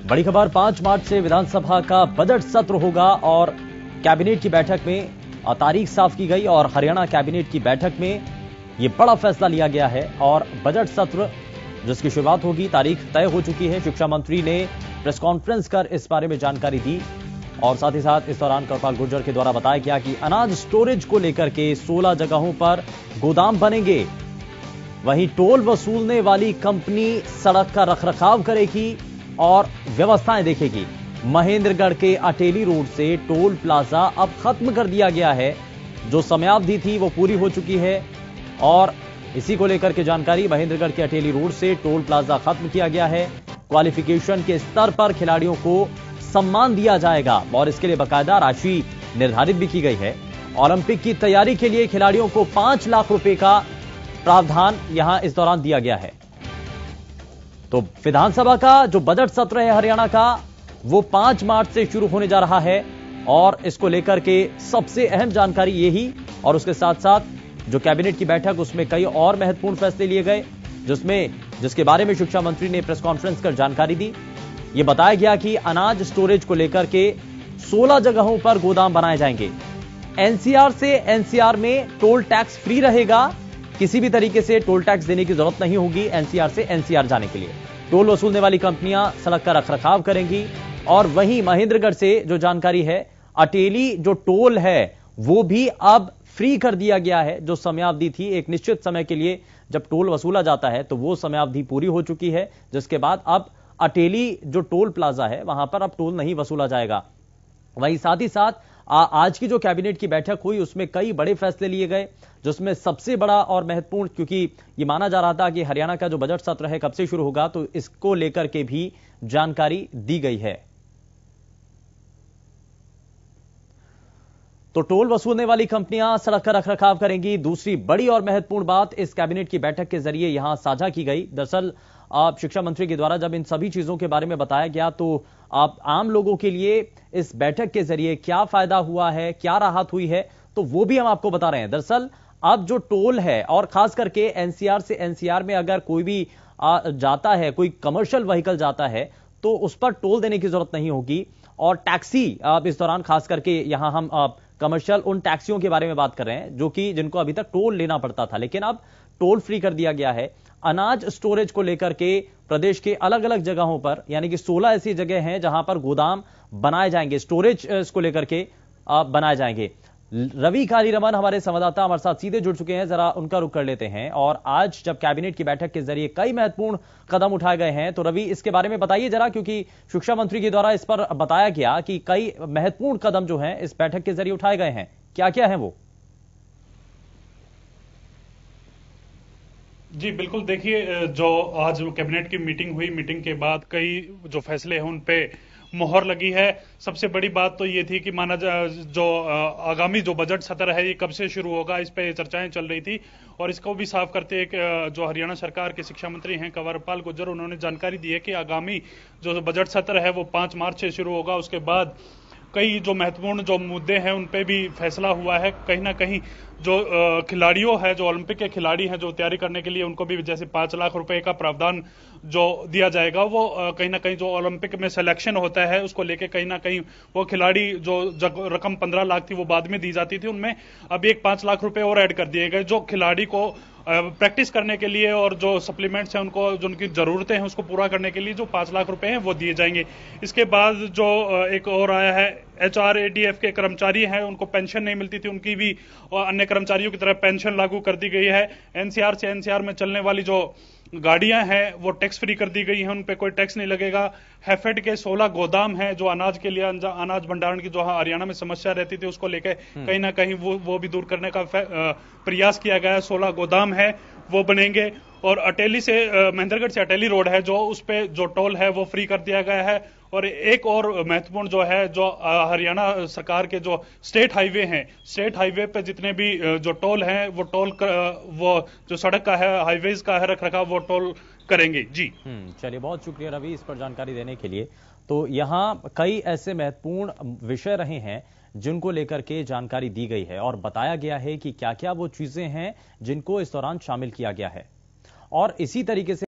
बड़ी खबर, 5 मार्च से विधानसभा का बजट सत्र होगा और कैबिनेट की बैठक में तारीख साफ की गई और हरियाणा कैबिनेट की बैठक में यह बड़ा फैसला लिया गया है और बजट सत्र जिसकी शुरुआत होगी, तारीख तय हो चुकी है। शिक्षा मंत्री ने प्रेस कॉन्फ्रेंस कर इस बारे में जानकारी दी और साथ ही साथ इस दौरान कृपाल गुर्जर के द्वारा बताया गया कि अनाज स्टोरेज को लेकर के 16 जगहों पर गोदाम बनेंगे। वहीं टोल वसूलने वाली कंपनी सड़क का रखरखाव करेगी और व्यवस्थाएं देखेगी। महेंद्रगढ़ के अटेली रोड से टोल प्लाजा अब खत्म कर दिया गया है। जो समयावधि थी वो पूरी हो चुकी है और इसी को लेकर के जानकारी, महेंद्रगढ़ के अटेली रोड से टोल प्लाजा खत्म किया गया है। क्वालिफिकेशन के स्तर पर खिलाड़ियों को सम्मान दिया जाएगा और इसके लिए बाकायदा राशि निर्धारित भी की गई है। ओलंपिक की तैयारी के लिए खिलाड़ियों को 5 लाख रुपए का प्रावधान यहां इस दौरान दिया गया है। तो विधानसभा का जो बजट सत्र है हरियाणा का, वो 5 मार्च से शुरू होने जा रहा है और इसको लेकर के सबसे अहम जानकारी यही, और उसके साथ साथ जो कैबिनेट की बैठक, उसमें कई और महत्वपूर्ण फैसले लिए गए जिसके बारे में शिक्षा मंत्री ने प्रेस कॉन्फ्रेंस कर जानकारी दी। यह बताया गया कि अनाज स्टोरेज को लेकर के 16 जगहों पर गोदाम बनाए जाएंगे। एनसीआर से एनसीआर में टोल टैक्स फ्री रहेगा। किसी भी तरीके से टोल टैक्स देने की जरूरत नहीं होगी एनसीआर से एनसीआर जाने के लिए। टोल वसूलने वाली कंपनियां सड़क का रखरखाव करेंगी और वहीं महेंद्रगढ़ से जो जानकारी है, अटेली जो टोल है वो भी अब फ्री कर दिया गया है। जो समयावधि थी, एक निश्चित समय के लिए जब टोल वसूला जाता है तो वो समयावधि पूरी हो चुकी है, जिसके बाद अब अटेली जो टोल प्लाजा है वहां पर अब टोल नहीं वसूला जाएगा। वहीं साथ ही साथ आज की जो कैबिनेट की बैठक हुई उसमें कई बड़े फैसले लिए गए, जिसमें सबसे बड़ा और महत्वपूर्ण, क्योंकि ये माना जा रहा था कि हरियाणा का जो बजट सत्र है कब से शुरू होगा, तो इसको लेकर के भी जानकारी दी गई है। तो टोल वसूलने वाली कंपनियां सड़क का रखरखाव करेंगी। दूसरी बड़ी और महत्वपूर्ण बात इस कैबिनेट की बैठक के जरिए यहां साझा की गई। दरअसल शिक्षा मंत्री के द्वारा जब इन सभी चीजों के बारे में बताया गया तो आम लोगों के लिए इस बैठक के जरिए क्या फायदा हुआ है, क्या राहत हुई है, तो वो भी हम आपको बता रहे हैं। दरअसल अब जो टोल है और खास करके एनसीआर से एनसीआर में अगर कोई भी जाता है, कोई कमर्शियल व्हीकल जाता है तो उस पर टोल देने की जरूरत नहीं होगी। और टैक्सी इस दौरान खास करके यहां हम कमर्शियल उन टैक्सियों के बारे में बात कर रहे हैं जो कि जिनको अभी तक टोल लेना पड़ता था, लेकिन अब टोल फ्री कर दिया गया है। अनाज स्टोरेज को लेकर के प्रदेश के अलग अलग जगहों पर, यानी कि 16 ऐसी जगह हैं जहां पर गोदाम बनाए जाएंगे, स्टोरेज इसको लेकर के बनाए जाएंगे। रवि कालीरमन हमारे संवाददाता हमारे साथ सीधे जुड़ चुके हैं, जरा उनका रुख कर लेते हैं। और आज जब कैबिनेट की बैठक के जरिए कई महत्वपूर्ण कदम उठाए गए हैं, तो रवि इसके बारे में बताइए जरा, क्योंकि शिक्षा मंत्री के द्वारा इस पर बताया गया कि कई महत्वपूर्ण कदम जो हैं इस बैठक के जरिए उठाए गए हैं, क्या क्या है वो? जी बिल्कुल, देखिए जो आज कैबिनेट की मीटिंग हुई, मीटिंग के बाद कई जो फैसले हैं उन पे मोहर लगी है। सबसे बड़ी बात तो ये थी कि माना जो आगामी जो बजट सत्र है ये कब से शुरू होगा, इस पे चर्चाएं चल रही थी। और इसको भी साफ करते एक जो हरियाणा सरकार के शिक्षा मंत्री हैं कृपाल गुर्जर, उन्होंने जानकारी दी है कि आगामी जो बजट सत्र है वो 5 मार्च से शुरू होगा। उसके बाद कई जो महत्वपूर्ण जो मुद्दे हैं उन पे भी फैसला हुआ है। कहीं ना कहीं जो खिलाड़ियों है, जो ओलंपिक के खिलाड़ी हैं जो तैयारी करने के लिए, उनको भी जैसे 5 लाख रुपए का प्रावधान जो दिया जाएगा, वो कहीं ना कहीं जो ओलंपिक में सिलेक्शन होता है उसको लेके कहीं ना कहीं वो खिलाड़ी जो रकम 15 लाख थी वो बाद में दी जाती थी, उनमें अब एक 5 लाख रुपए और ऐड कर दिए गए। जो खिलाड़ी को प्रैक्टिस करने के लिए और जो सप्लीमेंट्स हैं उनको, जो उनकी जरूरतें हैं उसको पूरा करने के लिए जो 5 लाख रुपए हैं वो दिए जाएंगे। इसके बाद जो एक और आया है, HRADF के कर्मचारी हैं उनको पेंशन नहीं मिलती थी, उनकी भी और अन्य कर्मचारियों की तरह पेंशन लागू कर दी गई है। एनसीआर से एनसीआर में चलने वाली जो गाड़ियां हैं वो टैक्स फ्री कर दी गई हैं, उन पे कोई टैक्स नहीं लगेगा। हैफेड के 16 गोदाम हैं जो अनाज के लिए, अनाज भंडारण की जो हरियाणा में समस्या रहती थी उसको लेकर कहीं ना कहीं वो भी दूर करने का प्रयास किया गया है। 16 गोदाम है वो बनेंगे। और अटेली से महेंद्रगढ़ से अटेली रोड है जो उस पे जो टोल है वो फ्री कर दिया गया है। और एक और महत्वपूर्ण जो है, जो हरियाणा सरकार के जो स्टेट हाईवे हैं, स्टेट हाईवे पे जितने भी जो टोल हैं वो टोल वो जो सड़क का है, हाईवेज का है रखरखाव, वो टोल करेंगे। जी चलिए, बहुत शुक्रिया रवि इस पर जानकारी देने के लिए। तो यहाँ कई ऐसे महत्वपूर्ण विषय रहे हैं जिनको लेकर के जानकारी दी गई है और बताया गया है कि क्या क्या वो चीजें हैं जिनको इस दौरान शामिल किया गया है। और इसी तरीके से